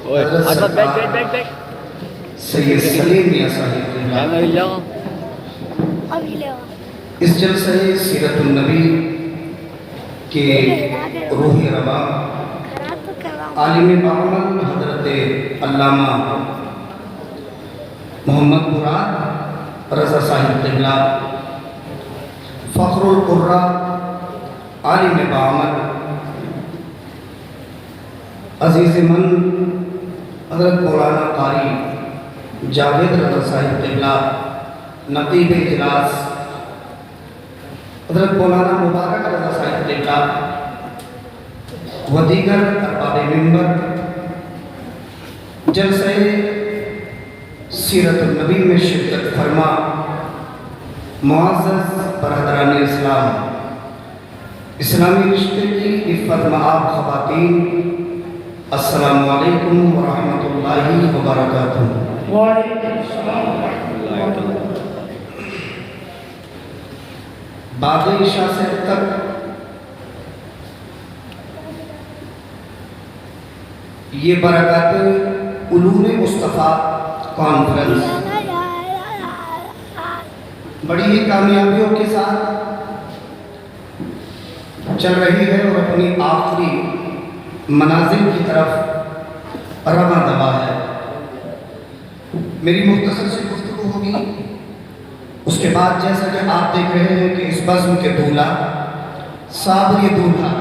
حضرت بیٹھ سید سلیم میاں صاحب اس جلسہ سیرت النبی کے روحی رواں عالم بعمل حضرت علامہ محمد مراد رضا صاحب قبلہ فخر القرہ عالم بعمل عزیز من حضرت مولانا قاری جاوید رضا صاحب قبلہ نقیب اجلاس حضرت مولانا مبارک رضا صاحب قبلہ و دیگر ارباب منبر جلسہ سیرت النبی میں شرکت فرما معزز برادران اسلام، اسلامی رشتے کی عفت مآب خواتین، السلام علیکم ورحمۃ اللہ وبرکاتہ۔ بعد عشاء سے تک یہ برکات علوم مصطفیٰ کانفرنس بڑی ہی کامیابیوں کے ساتھ چل رہی ہے اور اپنی آخری منازل کی طرف رواں دوا ہے۔ میری مختصر سی گفتگو ہوگی، اس کے بعد جیسا کہ آپ دیکھ رہے ہیں کہ اس بزم کے دولہا صابری دولہا،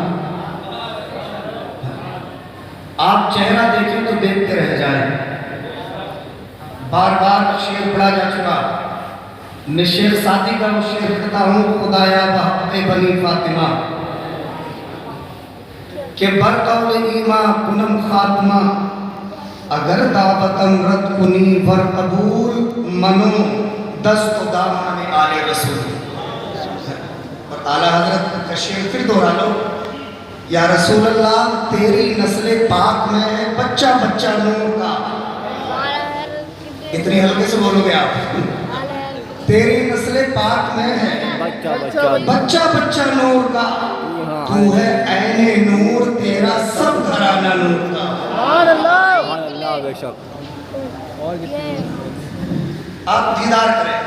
آپ چہرہ دیکھیں تو دیکھتے رہ جائیں۔ بار بار شعر پڑھا جا چکا، میں شعر ساتھی کا وہ شعر کرتا ہوں، خدایا بحق بنی فاطمہ کہ برقول ایمہ کنم خاتمہ، اگر دعوتم رد کنی ور قبول منو دست و دامن آل رسول۔ اور اعلیٰ حضرت کا شعر پھر دوہرا لو، یا رسول اللہ تیری نسل پاک میں ہے بچہ بچہ نور کا۔ اتنی ہلکے سے بولو گے آپ، تیری نسل پاک میں ہے بچہ بچہ نور کا، تو ہے عین نور تیرا سب گھرانہ نور کا۔ آپ دیدار کریں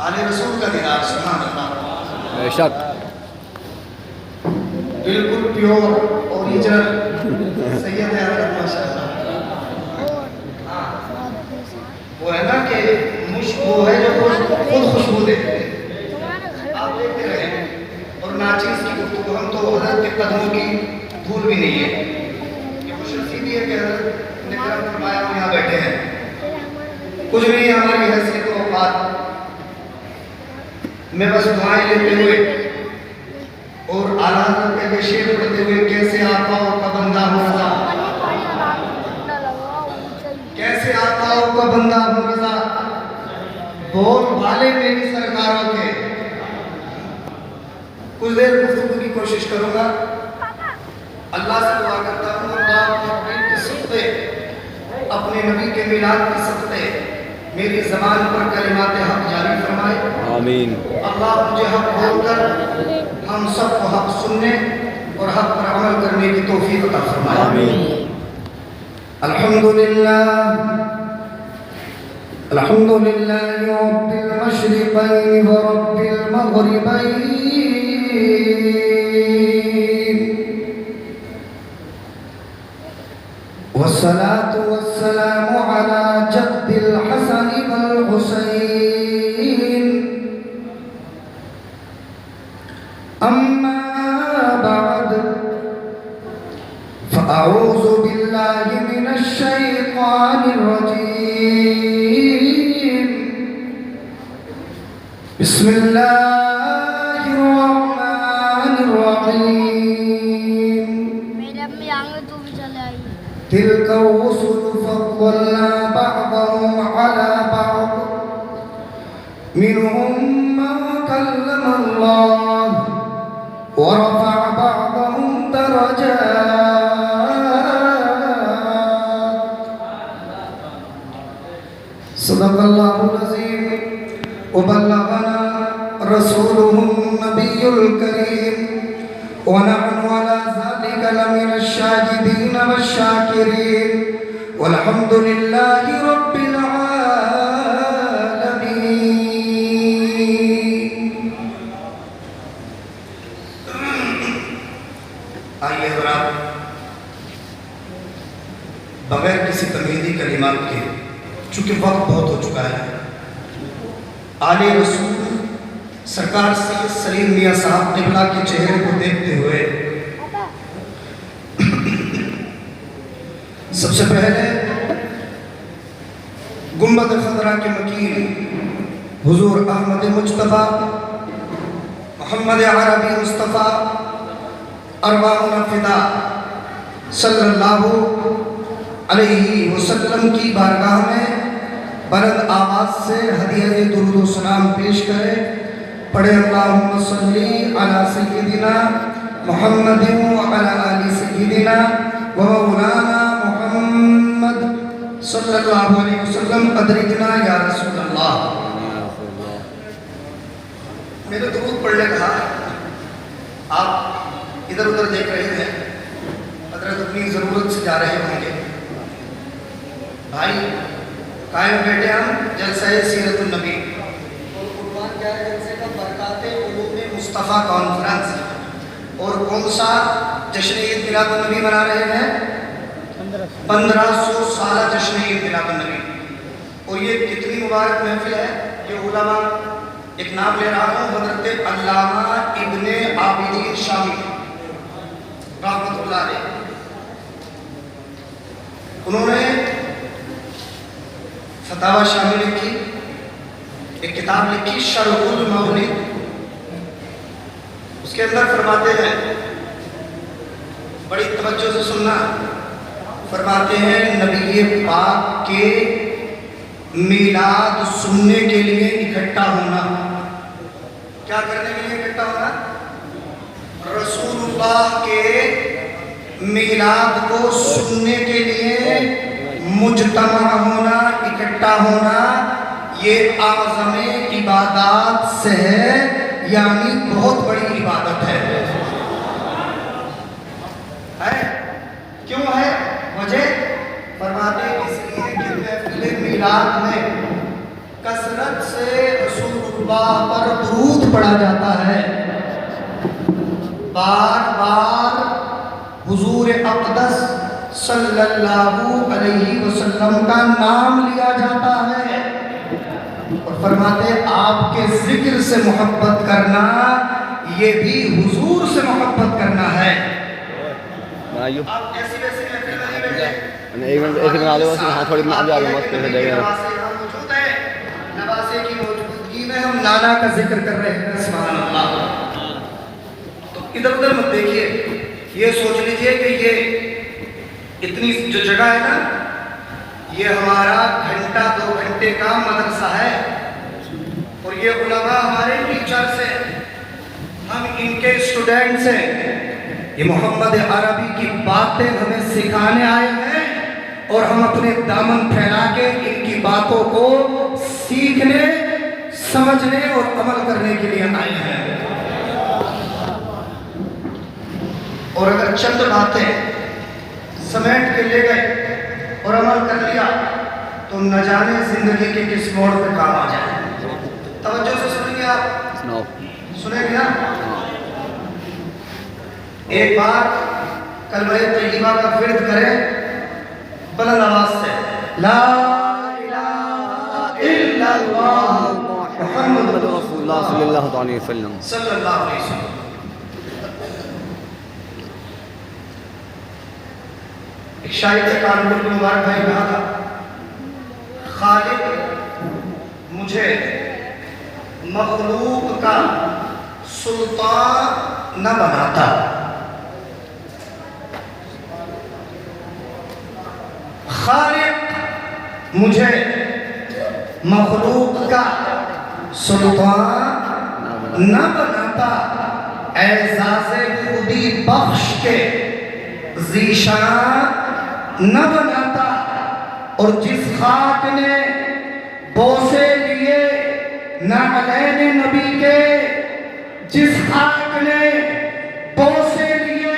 آل رسول کا دیدار، سبحان اللہ، بے شک بالکل پیور اوریجنل سید حضرت ماشاءاللہ۔ وہ ہے نا کہ وہ ہے جو خود خوشبو دیتے ہیں، آپ دیکھتے رہیں۔ اور ناچیز کی گفتگو، ہم تو حضرت کے قدموں کی دھول بھی نہیں ہے، یہ خوش نصیبی ہے کہ حضرت نے کرم فرمایا ہم یہاں بیٹھے ہیں۔ کچھ نہیں ہماری حیثیت و اوقات میں بس دعائیں لیتے ہوئے اور اعلیٰ حضرت کے شعر پڑھتے ہوئے، کیسے آقاؤں کا بندہ ہوں رضا، کیسے آقاؤں کا بندہ ہوں رضا، بول بھالے میری سرکاروں کے۔ کچھ دیر گفتگو کی کوشش کروں گا، اللہ سے دعا کرتا ہوں اللہ کے صدقے، اپنے نبی کے میلاد کے صدقے میری زبان پر کلمات حق جاری فرمائے، آمین۔ اللہ مجھے حق بول کر ہم سب کو حق سننے اور حق پر عمل کرنے کی توفیق عطا فرمائے، آمین۔ الحمدللہ الحمدللہ رب المشرقین ورب المغربین، والصلاة والسلام على جد الحسن والحسين، أما بعد فأعوذ بالله من الشيطان الرجيم، بسم الله الرحمن الرحيم، تلك الرسل فضلنا بعضهم على بعض، منهم من كلم الله ورفع بعضهم درجات، صدق الله العظيم وبلغنا رسوله النبي الكريم، ونحن على ذلك لمن الشاكرين والشاكرين والحمد لله رب العالمين. آئیے حضرات، بغیر کسی تمہیدی کلمات کے، چونکہ وقت بہت ہو چکا ہے، آل رسول سرکار سید سلیم میاں صاحب قبلہ کے چہرے کو دیکھتے ہوئے سب سے پہلے گنبد خضرا کے مکین حضور احمد مجتبیٰ محمد عربی مصطفیٰ ارواحنا فدا صلی اللہ علیہ وسلم کی بارگاہ میں بلند آواز سے ہدیہ درود و سلام پیش کرے. پڑھے اللہم صلی علی سیدنا محمد وعلی آل سیدنا ومولانا محمد صلی اللہ علیہ وسلم. ادرکنا یا رسول اللہ. میرے درود پڑھنے کہا، آپ ادھر ادھر دیکھ رہے ہیں، حضرت اپنی ضرورت سے جا رہے ہوں گے. بھائی قائم بیٹھے ہم جلسہ سیرت النبی، اور عنوان کیا ہے جلسے کا؟ برکات علوم مصطفیٰ کانفرنس. اور کون سا جشن عید میلاد النبی منا رہے ہیں؟ 1500 سالہ جشن عید میلاد النبی. اور یہ کتنی مبارک محفل ہے. یہ علماء، ایک نام لے رہا ہوں، حضرت علامہ ابن عابدین شامی رحمۃ اللہ علیہ. انہوں نے فتاوی شامی لکھی، ایک کتاب لکھی شرح المولد. اس کے اندر فرماتے ہیں، بڑی توجہ سے سننا، فرماتے ہیں نبی پاک کے میلاد سننے کے لیے اکٹھا ہونا. کیا کرنے کے لیے اکٹھا ہونا؟ رسول اللہ کے میلاد کو سننے کے لیے مجتمع ہونا، اکٹھا ہونا. یہ اعظم عبادات سے ہے، یعنی بہت بڑی عبادت ہے. کیوں ہے وجہ؟ فرماتے ہیں اس لیے کہ محفل میلاد میں کثرت سے رسول اللہ پر درود پڑھا جاتا ہے، بار بار حضور اقدس صلی اللہ علیہ وسلم کا نام لیا جاتا ہے. اور فرماتے ہیں آپ کے ذکر سے محبت کرنا یہ بھی حضور سے محبت کرنا ہے. آپ ایسی ویسی محفل میں نہیں بیٹھے، نواسے کی موجودگی میں ہم نانا کا ذکر کر رہے ہیں. سبحان اللہ. تو ادھر ادھر مت دیکھیے، یہ سوچ لیجئے کہ یہ اتنی جو جگہ ہے نا، یہ ہمارا گھنٹہ 2 گھنٹے کا مدرسہ ہے. اور یہ علماء ہمارے ٹیچرز ہیں، ہم ان کے اسٹوڈنٹس ہیں. یہ محمد عربی کی باتیں ہمیں سکھانے آئے ہیں، اور ہم اپنے دامن پھیلا کے ان کی باتوں کو سیکھنے، سمجھنے اور عمل کرنے کے لیے آئے ہیں. اور اگر چند باتیں سمیٹ کے لے گئے اور عمل کر لیا تو نہ جانے زندگی کے کس موڑ پہ کام آ جائے. توجہ سے سنیں گے آپ؟ سنیں گے نا؟ ایک بار کلمہ طیبہ کا ورد کریں بلند آواز سے، لا الہ الا اللہ محمد رسول اللہ صلی اللہ علیہ وسلم. ایک شاعر نے کانپور کے مبارک بھائی کہا تھا، خالق مجھے مخلوق کا سلطان نہ بناتا. خالق مجھے مخلوق کا سلطان نہ بناتا، اعزاز خودی بخش کے ذیشان نہ بناتا. اور جس خاک نے بوسے لیے نعلین نبی کے، جس خاک نے بوسے لیے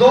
2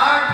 8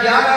11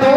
2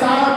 7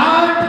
8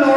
9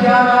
11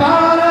12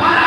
12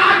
8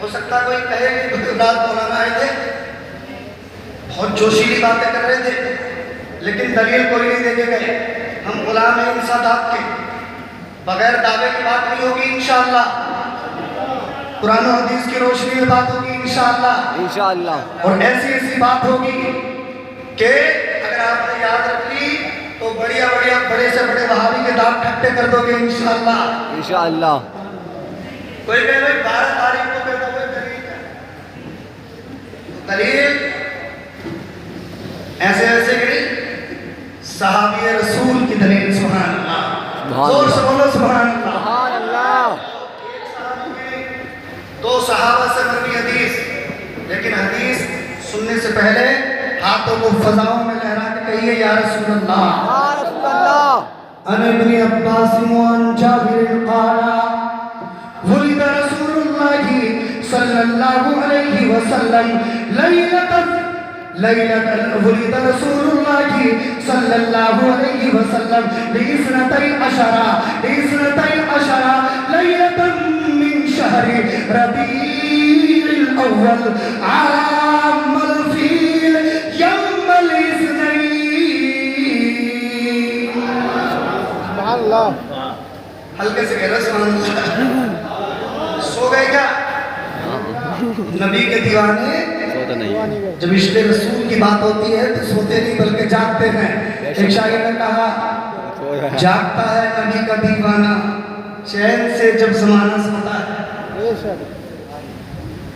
ہو سکتا کوئی کہے کہ رات مولانا آئے تھے بہت جوشیلی باتیں کر رہے تھے لیکن دلیل کوئی نہیں دے کے گئے. ہم غلام ہیں ان سادات کے, بغیر دعوے کی بات نہیں ہوگی انشاءاللہ, قرآن و حدیث کی روشنی میں بات ہوگی انشاءاللہ. انشاءاللہ. اور ایسی بات ہوگی کہ اگر آپ نے یاد رکھ لی تو بڑے سے بڑے وہابی کے دام کھٹے کر دو گے انشاءاللہ. انشاءاللہ. کوئی کہے بھائی 12 تاریخ کو پیدا ہوئے دلیل ہے, تو دلیل ایسے کہ صحابی رسول کی دلیل. سبحان اللہ, زور سے بولو سبحان اللہ. سبحان اللہ. ایک صحابی میں 2 صحابہ سے مروی حدیث, لیکن حدیث سننے سے پہلے ہاتھوں کو فضاؤں میں لہرا کے کہیے یا رسول اللہ. یا رسول اللہ. عن ابن عباس وعن جابر قال ولد رسول الله صلى الله عليه وسلم ولد رسول الله صلى الله عليه وسلم لاثنتي عشر ليلة من شهر ربيع الأول عام الفيل يوم الاثنين. سبحان اللہ. ہلکے سے کہہ رہا سبحان اللہ. سو گئے کیا نبی کے دیوانے؟ سوتا نہیں. جب عشق رسول کی بات ہوتی ہے تو سوتے نہیں بلکہ جاگتے ہیں. ایک شاعر نے کہا جاگتا ہے نبی کا دیوانہ چین سے جب زمانہ سوتا ہے.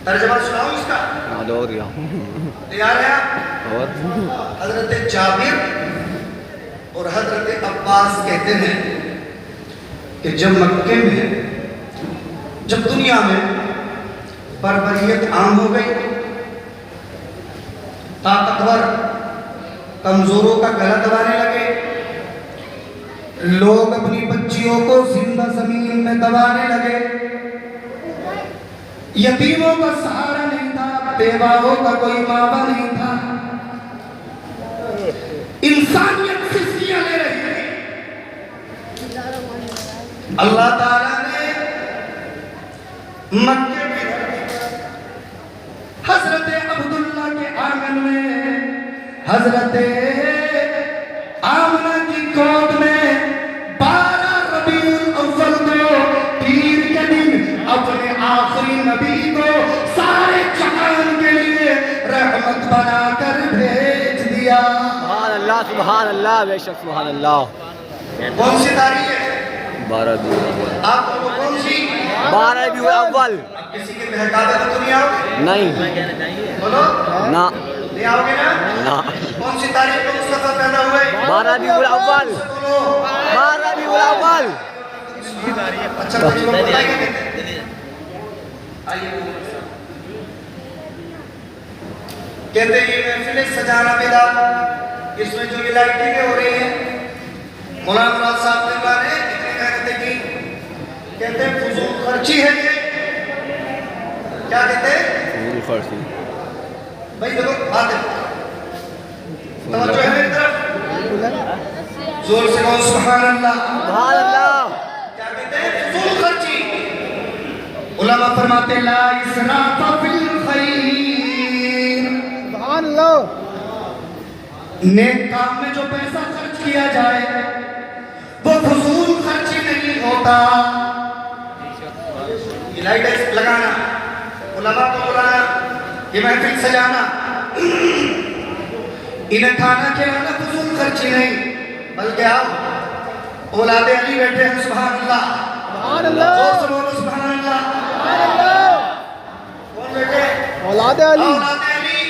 ترجمہ سناؤں اس کا؟ تیار ہے آپ؟ حضرت جابر اور حضرت عباس کہتے ہیں کہ جب مکے میں, جب دنیا میں بربریت عام ہو گئی, طاقتور کمزوروں کا گلا دبانے لگے, لوگ اپنی بچیوں کو زندہ زمین میں دبانے لگے, یتیموں کا سہارا نہیں تھا, بیواؤں کا کوئی ماوا نہیں تھا, انسانیت سسکیاں لے رہی تھی. اللہ تعالیٰ نے مکے میں حضرت عبداللہ کے آنگن میں, حضرت آمنہ کی گود میں 12 ربیع الاول کو پیر کے دن اپنے آخری نبی کو سارے جہان کے لیے رحمت بنا کر بھیج دیا. سبحان اللہ. سبحان اللہ. بے شک سبحان اللہ. کون سی تاریخ ہے؟ 12 ربیع الاول. آپ کو کون سی؟ 12 ربیع الاول. اب کسی کے بہکاوے میں تو نہیں آؤ گے؟ نہیں. بولو نہ. نہیں آؤ گے نا؟ نہ. کون سی تاریخ کو مصطفیٰ پیدا ہوئے؟ 12 ربیع الاول. 12 ربیع الاول. اچھا بچوں کو بتائیے کہتے ہیں. آئیے کہتے ہیں یہ محفل سجانا بیدار, اس میں جو یہ لائٹنگیں ہو رہی ہیں مولانا مراد صاحب نے اتنی محنتیں کی, کہتے ہیں فضول خرچی ہے یہ. کیا کہتے ہیں؟ فضول خرچی. بھائی دیکھو بات ہے, توجہ ہے میری طرف, زور سے کہو سبحان اللہ. سبحان اللہ. کیا کہتے ہیں؟ فضول خرچی. علماء فرماتے لا اسراف فی الخیر. سبحان اللہ. نیک کام میں جو پیسہ خرچ کیا جائے وہ فضول خرچی نہیں ہوتا. یہ لائٹ لگانا, علماء کو بلانا, یہ محفل سجانا, انہیں کھانا کھلانا فضول خرچی نہیں, بلکہ آپ اولاد علی بیٹھے ہیں. سبحان اللہ. سبحان اللہ. زور سے بولو سبحان اللہ. سبحان اللہ. کون بیٹھے؟ اولاد علی. اولاد علی.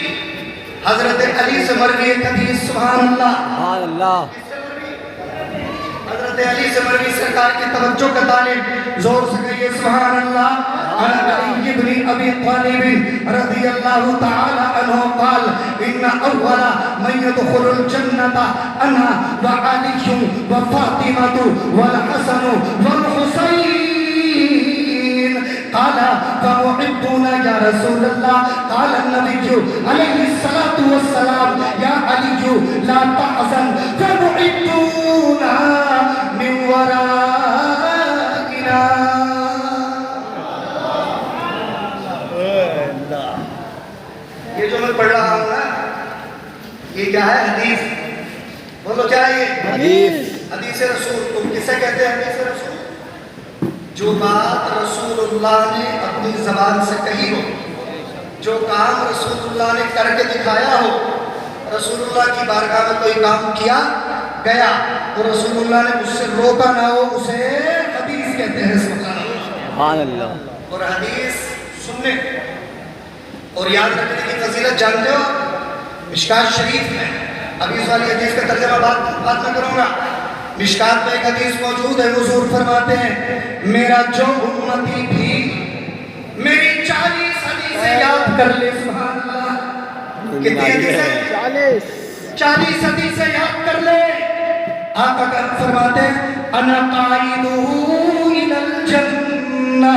حضرت علی سے مروی ایک حدیث. سبحان اللہ. سبحان اللہ. حضرت علی سے مروی سرکار کی توجہ کا طالب, زور سے کہیے سبحان اللہ. عن علی بن ابی طالب رضی اللہ تعالی عنہ قال ان اول من يدخل الجنة انا وعلي وفاطمة والحسن والحسين. قال فمحبون يا رسول الله. قال النبي عليه الصلاة والسلام يا علي لا تحزن فمحبون من ورائنا. میں پڑھ رہا ہوں نا، یہ کیا ہے؟ حدیث. بولو کیا ہے یہ؟ حدیث. حدیث رسول. تم کسے کہتے ہیں حدیث رسول؟ جو بات رسول اللہ نے اپنی زبان سے کہی ہو، جو کام رسول اللہ نے کر کے دکھایا ہو. رسول اللہ کی بارگاہ میں کوئی کام کیا گیا اور رسول اللہ نے اس سے روکا نہ ہو، اسے حدیث کہتے ہیں. سبحان اللہ. اور حدیث سننے اور یاد رکھنے کی فضیلت جانتے ہو؟ مشکات شریف میں ابھی اس والی حدیث کا ترجمہ بات میں کروں گا. مشکات میں ایک حدیث موجود ہے. حضور فرماتے ہیں میرا جو امتی بھی میری 40 حدیثیں یاد کر لے. سبحان اللہ. کتنی حدیثیں؟ 40 حدیثیں یاد کر لے. آقا کا فرماتے ہیں انا قائدہ الی الجنہ.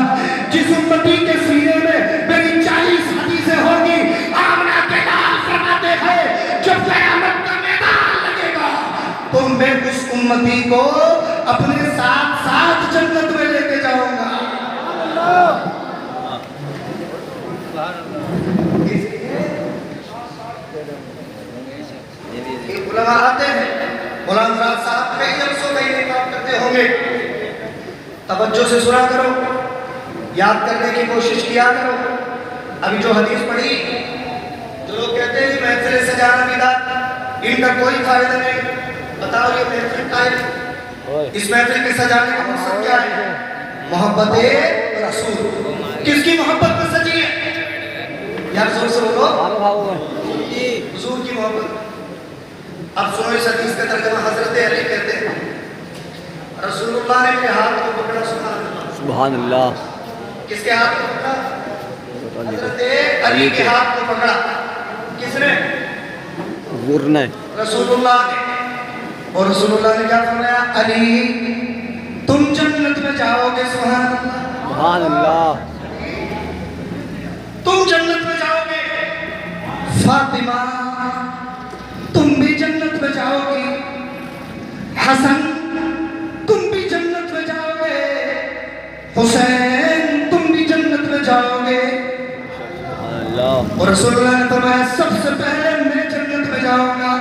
جس امتی کے سینے میں میری 40 حدیثیں ہوگی، آمنہ کے لال فرماتے ہیں جب قیامت کا میدان لگے گا تو میں اس امتی کو اپنے ساتھ ساتھ جنت میں لے کے جاؤں گا. ایک علماء آتے ہیں، مولانا مراد صاحب کئی جلسوں میں یہ کام کرتے ہوں گے. توجہ سے سنا کرو، یاد کرنے کی کوشش کیا کرو. ابھی جو حدیث پڑھی، جو لوگ کہتے ہیں کہ محفل سجانا بدعت، ان کا کوئی فائدہ نہیں. بتاؤ یہ محفل کا ہے، اس محفل کے سجانے کا مقصد کیا ہے؟ محبت رسول. کس کی محبت میں سجی ہے؟ یار زور سے بولو. حضور کی محبت. اب سنو اس حدیث کا ترجمہ. حضرت علی کہتے ہیں رسول اللہ نے میرے ہاتھ کو پکڑا. سبحان اللہ. کس کے ہاتھ کو پکڑا؟ حضرت علی کے ہاتھ کو پکڑا. کس نے؟ حضور نے. رسول اللہ نے. اور رسول اللہ نے کیا فرمایا؟ علی تم جنت میں جاؤ گے. سبحان اللہ. سبحان اللہ. تم جنت میں جاؤ گے. فاطمہ تم بھی جنت میں جاؤ گی. حسن تم بھی جنت میں جاؤ گے. حسین تم بھی جنت میں جاؤ گے. اور رسول اللہ نے فرمایا سب سے پہلے میں جنت میں جاؤں گا.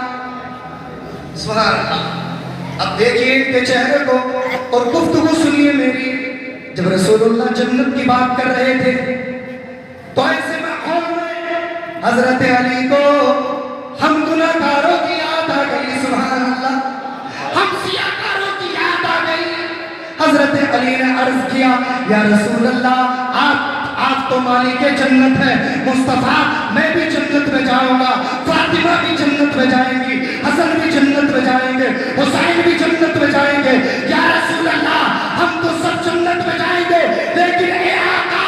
سبحان اللہ. اب دیکھیے ان کے چہرے کو اور گفتگو سنیے میری. جب رسول اللہ جنت کی بات کر رہے تھے تو ایسے ماحول میں حضرت علی کو ہم گناہگاروں کی یاد آ گئی. سبحان اللہ. ہم سیاہکاروں کی یاد آ گئی. حضرت علی نے عرض کیا یا رسول اللہ آپ تو مالک جنت ہے. مصطفیٰ میں بھی جنت میں جاؤں گا. فاطمہ بھی جنت میں جائیں گی. حسن بھی جنت میں جائیں گے. حسین بھی جنت میں جائیں گے. یا رسول اللہ ہم تو سب جنت میں جائیں گے، لیکن اے آقا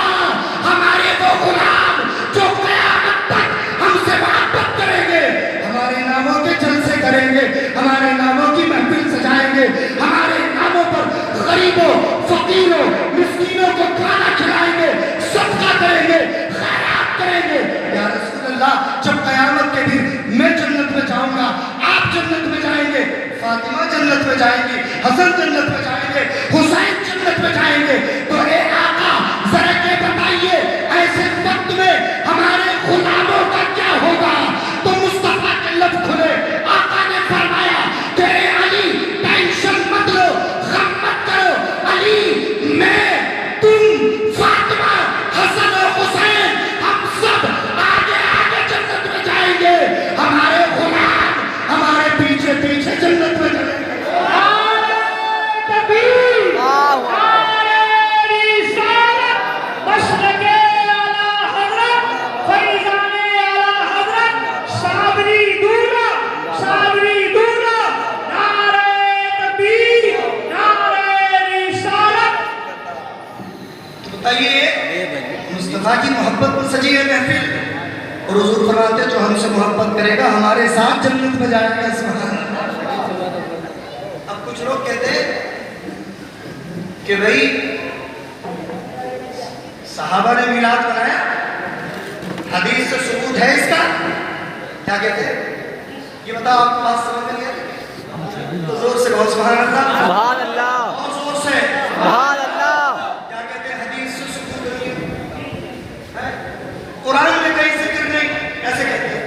ہمارے وہ غلام جو قیامت تک ہم سے محبت کریں گے، ہمارے ناموں کے جلسے کریں گے، ہمارے ناموں کی محفل سجائیں گے، ہمارے ناموں پر غریبوں فقیروں مسکینوں کو کھانا کھلائیں گے، صدقہ کریں گے، خیرات کریں گے. یا رسول اللہ جب قیامت کے دن میں جنت میں جاؤں گا، آپ جنت میں جائیں گے، فاطمہ جنت میں جائیں گی، حسن جنت میں جائیں گے، حسین جنت میں جائیں گے، تو اے آقا ذرا یہ بتائیے ایسے وقت میں ہمارے غلاموں کا کیا ہوگا؟ تو مصطفیٰ کے لب کھلے. آقا نے فرمایا کہ اے علی ٹینشن مت لو، غم مت کرو. علی میں تم فاطمہ حسن و حسین ہم سب آگے آگے جنت میں جائیں گے. ہمارے غلام ہمارے پیچھے پیچھے جنت میں جائیں گے. مصطفیٰ کی محبت پر سجی ہے محفل. اور حضور فرماتے جو ہم سے محبت کرے گا ہمارے ساتھ جنت میں جائے گا. سبحان اللہ. اب کچھ لوگ کہتے ہیں کہ بھئی صحابہ نے میلاد بنایا، حدیث سے ثبوت ہے اس کا. کیا کہتے ہیں یہ بتاؤ. آپ کو بات سمجھ میں نہیں؟ تو زور سے بہت سبحان اللہ. سبحان اللہ. بہت زور سے سبحان اللہ. کیا کہتے ہیں؟ حدیث سے ثبوت نہیں ہے. قرآن میں کہیں ذکر نہیں. ایسے کہتے ہیں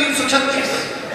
336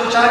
2-4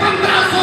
1500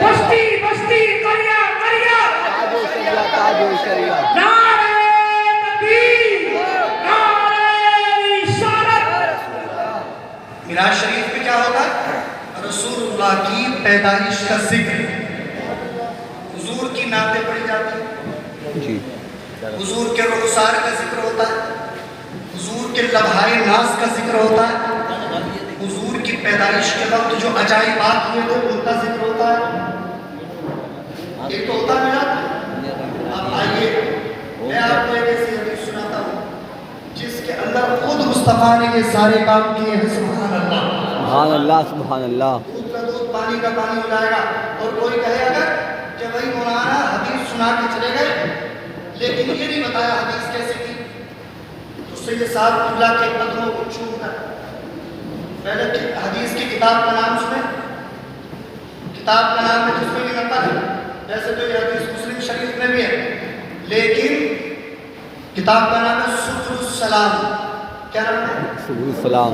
بستی بستی کریا کریا تاج شریعہ تاج شریعہ نعرہ تکبیر نعرہ رسالت. میراج شریف میں کیا ہوتا ہے؟ رسول اللہ کی پیدائش کا ذکر، حضور کی نعتیں پڑھی جاتی ہیں، جی حضور کے رخسار کا ذکر ہوتا ہے، حضور کے لمحۂ ناز کا ذکر ہوتا ہے، حضور کی پیدائش کے وقت جو عجائبات ہوئے تھے ان کا ذکر ہوتا ہے. ایک تو ہوتا ہے میرا. اب آئیے میں آپ کو ایک ایسی حدیث سناتا ہوں جس کے اندر خود مصطفیٰ نے یہ سارے کام کیے ہیں. سبحان اللہ سبحان اللہ سبحان اللہ. دودھ کا دودھ پانی کا پانی ہو جائے گا. اور کوئی کہے اگر کہ بھائی مولانا حدیث سنا کے چلے گئے لیکن یہ نہیں بتایا حدیث کیسے کی، تو سید صاحب قبلہ کے قدموں کو چھوم کر پہلے حدیث کی کتاب کا نام سنیں. کتاب کا نام ہے جس میں بھی نقل ہے، ویسے تو یہ حدیث مسلم شریف میں بھی ہے لیکن کتاب کا نام ہے سبل السلام. کیا نام ہے؟ سبل السلام.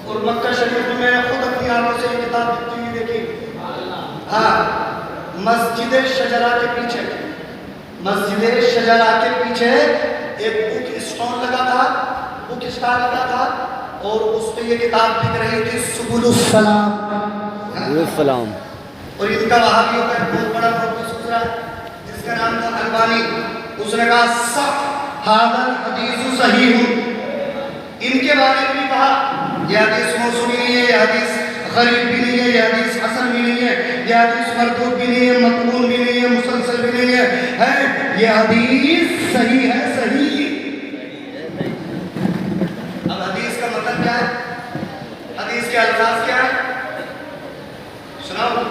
اور مکہ شریف میں نے خود اپنی آنکھوں سے یہ کتاب لکھی ہوئی دیکھی. ہاں مسجد شجرہ کے پیچھے، مسجد شجرہ کے پیچھے ایک بک اسٹال لگا تھا، بک اسٹال لگا تھا اور اس پہ یہ کتاب لکھ رہی تھی سبل السلام. سبل السلام. اور ان کا وہابیوں کا ایک بہت بڑا محدث گزرا جس کا نام تھا البانی. اس نے کہا صح ھذا الحدیث صحیح. ان کے بارے میں بھی کہا یہ حدیث موضوع بھی نہیں ہے، یہ حدیث غریب بھی نہیں ہے، یہ حدیث حسن بھی نہیں ہے، یہ حدیث مردود بھی نہیں ہے، مقبول بھی نہیں ہے، مسلسل بھی نہیں ہے، یہ حدیث صحیح ہے. صحیح. اب حدیث کا مطلب کیا ہے؟ حدیث کے الفاظ کیا ہے؟ سناؤ.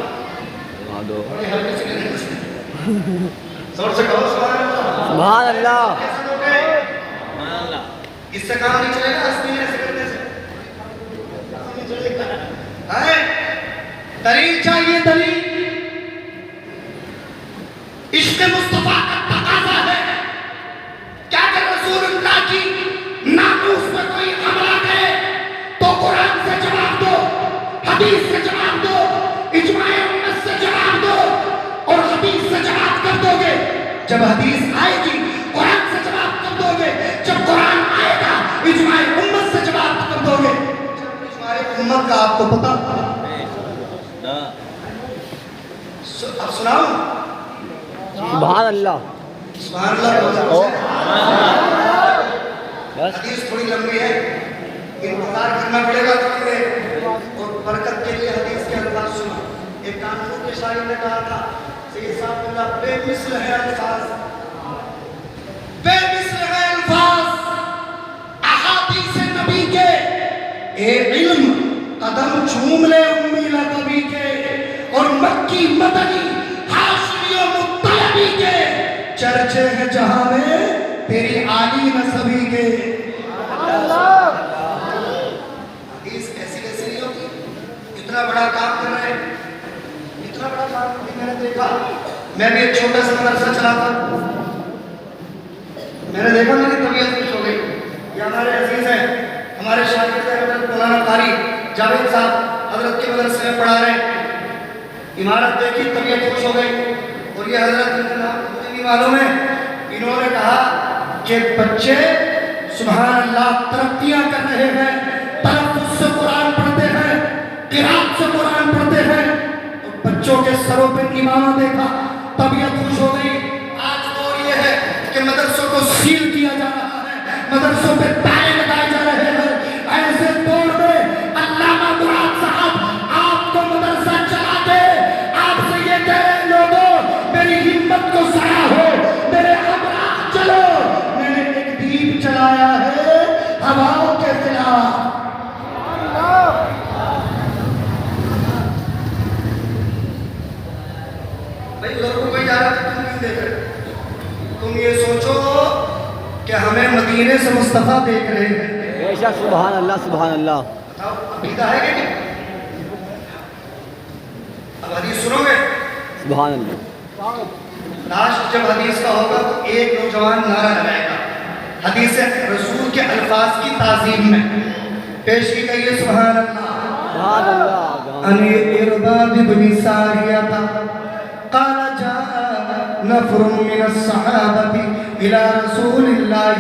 دو بڑے ہلکے سے کہنے سے زور سے کہو سبحان اللہ. سبحان اللہ. ایسا تو کہ اس سے کام نہیں چلے گا، اس میں ایسے کرنے سے دلیل چاہیے. دلیل عشق مصطفیٰ کا تقاضا ہے. کیا کہ رسول اللہ کی ناموس پر کوئی حملہ کرے تو قرآن سے جواب دو، حدیث سے جواب دو، اجماع امت سے جواب دو. اور حدیث سے جواب کر دو گے جب حدیث آئے گی، قرآن سے جواب کر دو گے جب قرآن آئے گا، اجماع امت سے جواب کر دو گے جب اجماع امت کا آپ کو پتا. اب سناؤ. سبحان اللہ. سبحان اللہ. بس حدیث تھوڑی لمبی ہے، انتظار کرنا پڑے گا تھوڑے اور برکت کے لیے حدیث کے الفاظ سنا. ایک کانپور کے شاعر نے کہا تھا سید صاحب اللہ بے مثل ہے الفاظ، بے مثل ہے الفاظ احادیث نبی کے. اے علم قدم چوم لے امی لقبی کے اور مکی مدنی ہاشمی و مطلبی کے چرچے ہیں جہاں میں تیری عالی نسبی کے. حدیث ایسی کیسی نہیں ہوتی. اتنا بڑا کام کر رہے ہیں، اتنا بڑا کام میں نے دیکھا. میں بھی ایک چھوٹا سا مدرسہ چلاتا، میں نے دیکھا میری طبیعت خوش ہو گئی. یہ ہمارے عزیز ہیں، ہمارے شاگرد ہیں حضرت مولانا قاری جاوید صاحب حضرت کے مدرسے میں پڑھا رہے ہیں. عمارت دیکھی طبیعت خوش ہو گئی. اور یہ حضرت مجھے نہیں معلوم ہے، انہوں نے کہا کہ بچے سبحان اللہ ترقیاں کر رہے ہیں، تلفظ سے قرآن پڑھتے ہیں، قرات سے قرآن پڑھتے ہیں. اور بچوں کے سروں پہ امامہ دیکھا، طبیعت خوش ہو گئی. آج دور یہ ہے کہ مدرسوں کو سیل کیا جا رہا ہے، مدرسوں پہ تالے لگائے جا رہے ہیں. ایسے دور میں علامہ مراد صاحب آپ کو مدرسہ چلا دے، آپ سے یہ کہہ رہے لوگوں میری ہمت کو سراہو، میرے ہمراہ چلو. میں نے ایک دیپ چلایا ہے ہواؤں کے خلاف. بھائی ادھر کو کوئی جا رہا تھا، تم کیوں دیکھ رہے؟ تم یہ سوچو کہ ہمیں مدینے سے مصطفیٰ دیکھ رہے ہیں. بے شک. سبحان اللہ سبحان اللہ. بتاؤ عقیدہ ہے کہ نہیں؟ اب حدیث سنو گے؟ سبحان اللہ. لاسٹ جب حدیث کا ہوگا تو ایک نوجوان نعرہ لگائے گا حدیث رسول کے الفاظ کی تعظیم میں. پیش کی گئی ہے سبحان اللہ. سبحان اللہ. عن إرباد بن سارية قال جاء نفر من الصحابة إلى رسول الله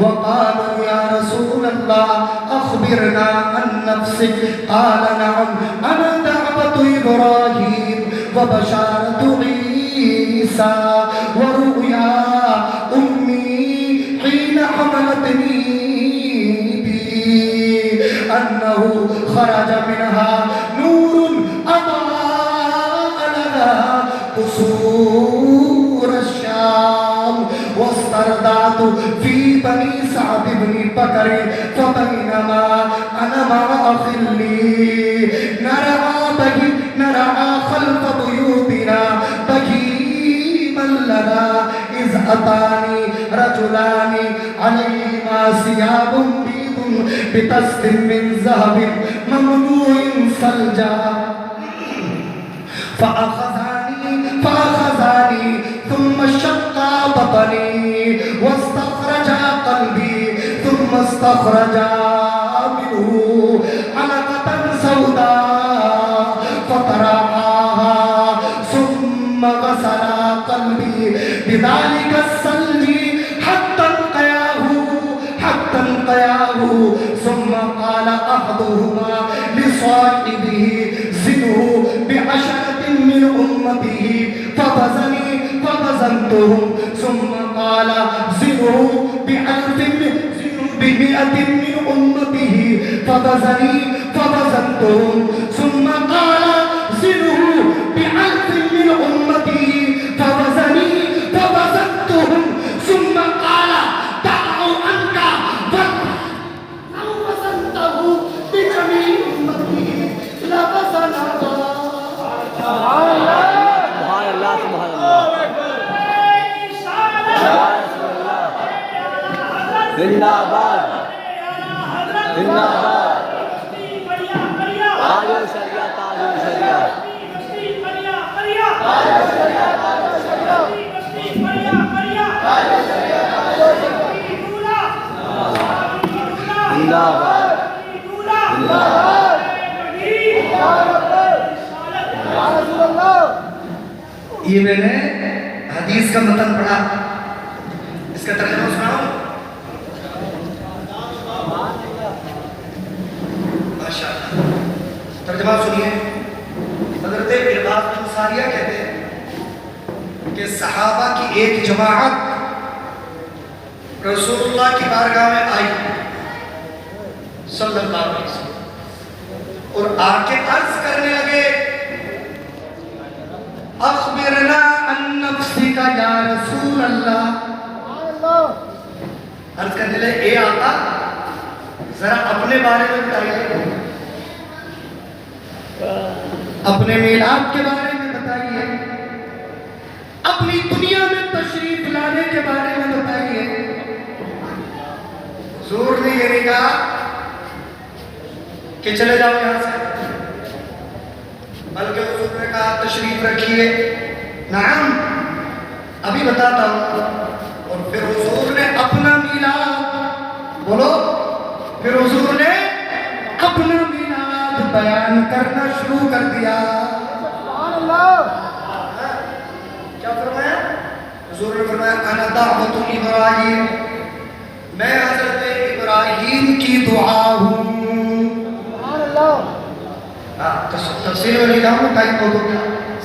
وقالوا يا رسول الله أخبرنا عن نفسك قال نعم أنا دعوة إبراهيم وبشارة عيسى ورؤيا أمي حين حملتني بي أنه خرج منها نور أضاء لنا قصور الشام واسترضعت في بني سعد بن بكر فبينما أنا مع أخ لي نرعى خلف بيوتنا بهيما لنا إذ أتاني رجلان عليهما ثياب بيض بتست من ذهب مملوء ثلجا فأخذاني ثم شقا بطني واستخرجا قلبي ثم استخرجا منه علقة سوداء فطرحاها ثم غسلا قلبي بذلك الثلج حتى انقياه ثم قال أحدهما لصاحبه زنه ب10 من أمته فبزنتهم ثم قال زنه ب100 من أمته فبزنتهم ثم قال زنه ب1000 من أمته فبزنتهم ثم قال دعوا عنك لو وزنته بجميع أمته لبزنها سبحان اللہ سبحان اللہ زندہ باد زندہ باد تاج الشریعہ تاج الشریعہ زندہ باد یہ میں نے حدیث کا متن پڑھا اس کا ترجمہ سناؤں ماشاءاللہ ترجمہ سنیے حضرت ارباد بن ساریہ کہتے ہیں کہ صحابہ کی ایک جماعت رسول اللہ کی بارگاہ میں آئی صلی اللہ علیہ وسلم اور آ کے عرض کرنے لگے اخبرنا عن نفسک یا رسول اللہ عرض کرنے لگے اے آقا ذرا اپنے بارے میں بتائیے اپنے میلاد کے بارے میں بتائیے اپنی دنیا میں تشریف لانے کے بارے میں بتائیے حضور نے یہ نہیں کہا کہ چلے جاؤ یہاں سے بلکہ حضور نے کہا تشریف رکھیے نعم ابھی بتاتا ہوں اور پھر حضور نے اپنا میلاد بولو پھر حضور نے اپنا میلاد بیان کرنا شروع کر دیا سبحان اللہ کیا فرمایا حضور نے فرمایا انا دعوت ابراہیم میں حضرت ابراہیم کی دعا ہوں سبحان اللہ تفسیر میں نہیں جاؤں ٹائم ہو تو کیا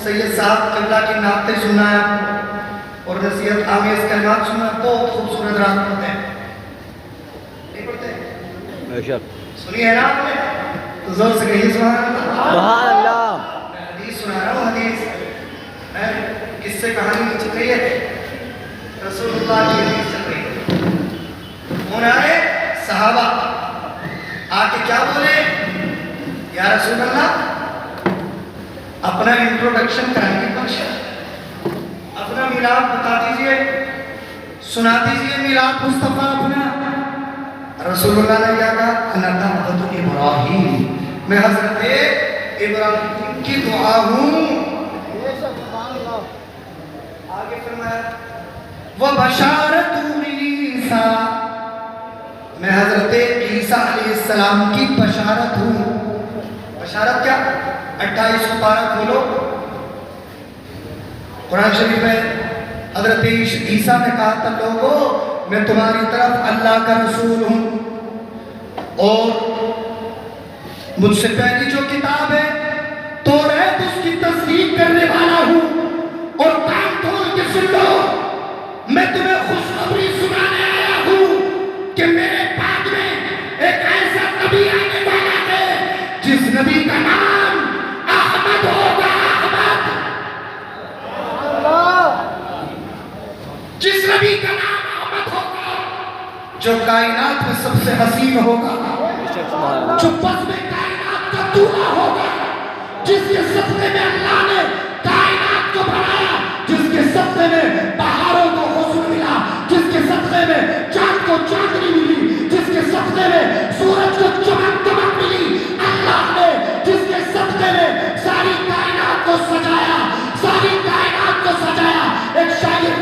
سید صاحب قبلہ کی نعتیں سننا ہے اور نصیحت آمیز کلمات سننا بہت خوبصورت رات پڑھتے ہیں نہیں پڑھتے بے شک سنی ہے نا آپ نے تو زور سے کہیے سبحان اللہ سبحان اللہ میں حدیث سنا رہا ہوں حدیث میں کس سے کہانی چل رہی ہے رسول اللہ کی حدیث چل رہی ہے انہوں آئے صحابہ آ کے کیا بولے یا رسول اللہ اپنا انٹروڈکشن کرائیے بخش اپنا میلاد بتا دیجئے سنا دیجئے میلاد مصطفیٰ اپنا رسول اللہ نے کیا کہا انا دعوت ابراہیم میں حضرت ابراہیم کی دعا ہوں آگے فرمایا وَبَشَارَتُ عِیسیٰ میں حضرت عیسیٰ علیہ السلام کی بشارت ہوں بشارت کیا 28 پارہ کھولو. قرآن شریف میں حضرت عیسیٰ نے کہا تھا لوگو میں تمہاری طرف اللہ کا رسول ہوں اور مجھ سے پہلی جو کتاب ہے توریت اس کی تصدیق کرنے والا ہوں اور کان کھول کے سن لو میں تمہیں خوشخبری سنانے آیا ہوں کہ میرے بعد میں ایک ایسا نبی آنے والا ہے جس نبی کا نام احمد ہوگا. جس نبی کا نام احمد ہوگا جو کائنات میں سب سے حسین ہوگا جو بس میں کائنات کا دولہ ہوگا جس کے صدقے میں اللہ نے کائنات کو بنایا جس کے صدقے میں پہاڑوں کو حسن ملا جس کے صدقے میں چاند کو چاندنی ملی جس کے صدقے میں سورج کو چمک دمک ملی اللہ نے جس کے صدقے میں ساری کائنات کو سجایا ساری کائنات کو سجایا. ایک شاعر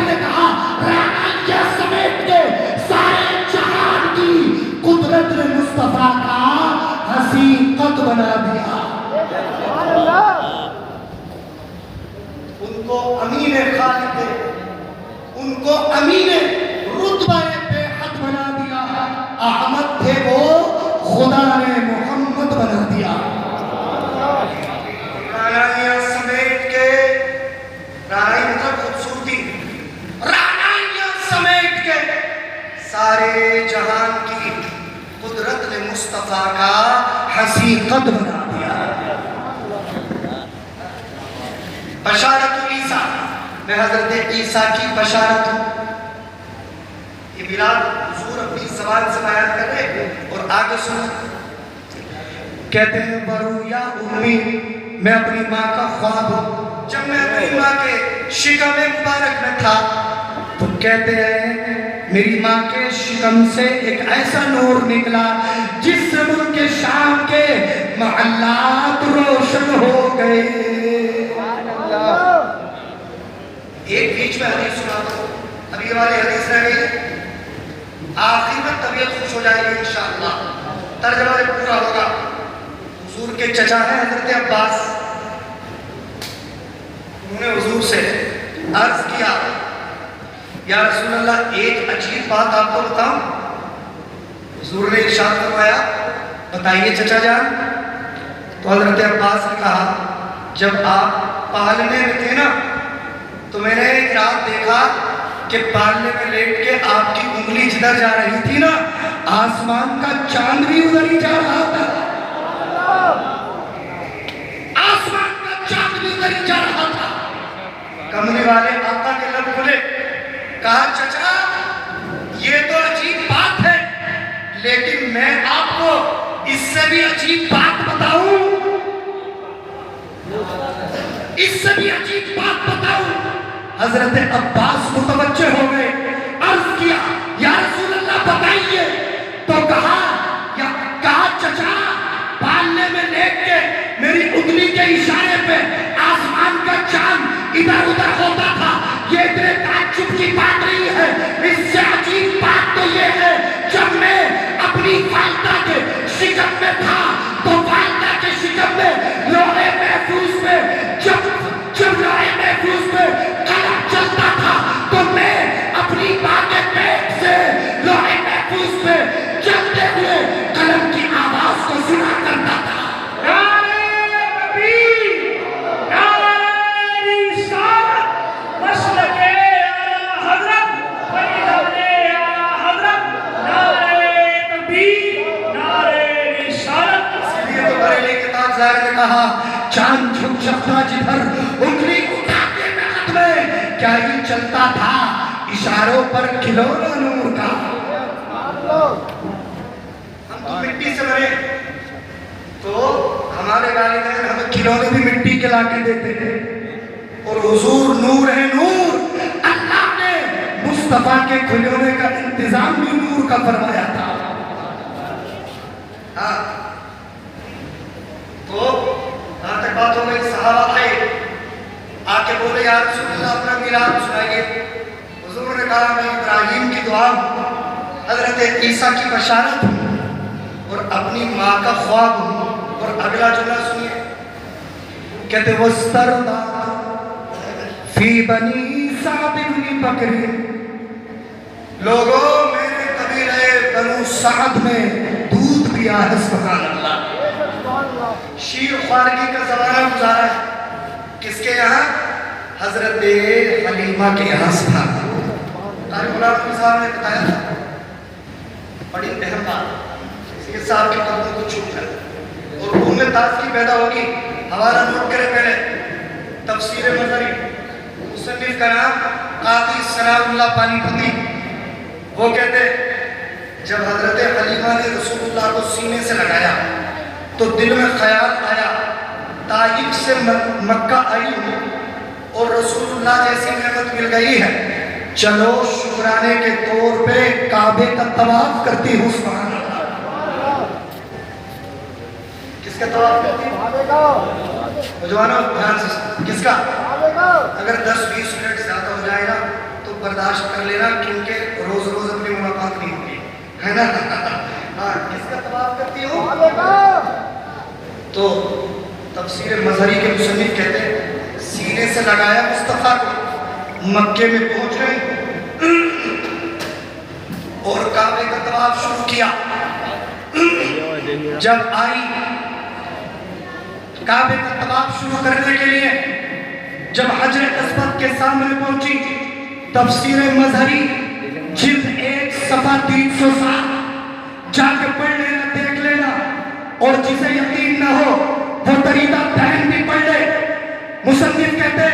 نے کہا رانائیہ سمیت کے سارے جہان کی قدرت نے مصطفیٰ کا حسین قد بنا دیا. ان کو امین خالق ان کو امین رتبہ بے حد بنا دیا. احمد تھے وہ خدا نے محمد بنا دیا. رانائیہ سمیت کے رانائی مطلب خوبصورتی رانائیہ سمیت کے سارے جہان کی قدرت نے مصطفیٰ کا حسین قد بنا دیا. بشارت عیسیٰ میں حضرت عیسیٰ کی بشارت ہوں. یہ میلاد حضور اپنی زبان سے بیان کر رہے اور آگے سنو کہتے ہیں برویا امی میں اپنی ماں کا خواب ہوں. جب میں اپنی ماں کے شکم مبارک میں تھا تو کہتے ہیں میری ماں کے شکم سے ایک ایسا نور نکلا جس سے ملک شام کے محلات روشن ہو گئے. ایک بیچ میں حدیث سناتا ہوں ابھی ہماری حدیث رہ گئی آخر میں طبیعت خوش ہو جائے گی انشاءاللہ. ترجمہ پورا ہوگا. حضور کے چچا ہیں حضرت عباس انہوں نے حضور سے عرض کیا یا رسول اللہ ایک عجیب بات آپ کو بتاؤں. حضور نے ارشاد فرمایا بتائیے چچا جان. تو حضرت عباس نے کہا جب آپ پالنے میں تھے نا تو میں نے ایک رات دیکھا کہ پالنے میں لیٹ کے آپ کی انگلی جدھر جا رہی تھی نا آسمان کا چاند بھی ادھر ہی جا رہا تھا. آسمان کا چاند بھی ادھر ہی جا رہا تھا. کمرے والے آقا کے لب کھلے کہا چچا یہ تو عجیب بات ہے لیکن میں آپ کو اس سے بھی عجیب بات بتاؤں حضرت عباس متوجہ ہو گئے. عرض کیا یا رسول اللہ بتائیے. تو کہا چچا پالنے میں لیٹ کے میری انگلی کے اشارے پہ آسمان کا چاند ادھر ادھر ہوتا تھا. یہ اتنے تعجب کی بات نہیں ہے. اس سے عجیب بات تو یہ ہے جب میں اپنی والدہ کے شکم میں تھا تو والدہ کے شکم میں لوہے محفوظ میں جب لوہے محفوظ میں قلم چلتا تھا تو میں اپنی ماں کے پیٹ سے لوہے محفوظ میں چلتے ہوئے قلم کی آواز کو سنا کرتا تھا. چاند جھک جھکتا جدھر انگلی اٹھاتے ہاتھ میں کیا ہی چلتا تھا اشاروں پر کھلونا نور کا. ہم تو مٹی سے بنے تو ہمارے والدین ہمیں کھلونے بھی مٹی کے لا کے دیتے ہیں اور حضور نور ہے نور. اللہ نے مصطفیٰ کے کھلونے کا انتظام بھی نور کا فرمایا تھا. تو یہاں تک بات ہو گئی. صحابہ آئے آ کے بولے یا رسول اللہ اپنا میلاد سنائیے. حضور نے کہا میں ابراہیم کی دعا حضرت عیسیٰ کی بشارت ہوں اور اپنی ماں کا خواب ہوں اور اگلا جملہ سنیے، کہتے وَاسْتَرْضَعْتُ فِي بَنِي سَعْدِ بْنِ بَكْرٍ، لوگوں میرے قبیلہ بنو سعد میں دودھ پیا ہے، سبحان اللہ۔ شیر خوارگی کا زمانہ گزارا ہے، کس کے یہاں؟ حضرت حلیمہ کے یہاں، سبحان اللہ۔ قاری غلام صاحب نے بتایا تھا بڑی اہم بات، اس صاحب کے قدموں کو چھوٹ کر اور روح میں تازگی پیدا ہوگی۔ ہمارا نوٹ کرے پہلے، تفسیر مظہری، مصنف کا نام قاضی ثناء اللہ پانی پتی، وہ کہتے جب حضرت حلیمہ نے رسول اللہ کو سینے سے لگایا تو دل میں خیال آیا طائف سے مکہ آئی ہوں اور رسول اللہ جیسی نعمت مل گئی ہے، چلو شکرانے کے طور پہ کعبے کا طواف کرتی ہوں، سبحان اللہ۔ کس کا طواف کرتی ہوں؟ نوجوانوں دھیان سے، کس کا؟ اگر 10-20 منٹ زیادہ ہو جائے نا تو برداشت کر لینا، کیونکہ روز روز اپنی ملاقات نہیں ہوگی، ہے نا؟ ہاں، کس کا طواف کرتی ہوں؟ تو تفسیر مظہری کے مصنف کہتے ہیں سینے سے لگایا مصطفیٰ کو، مکے میں پہنچ گئے اور کعبے کا طواف شروع کیا۔ جب آئی کعبے کا طواف شروع کرنے کے لیے، جب حجر اسود کے سامنے پہنچی، تفسیر مظہری جلد 1 صفحہ 307 جا کے پڑھ لینا، دیکھ لینا، اور جسے یقین نہ ہو وہ طریقہ بہن بھی پڑھ لے۔ مصنف کہتے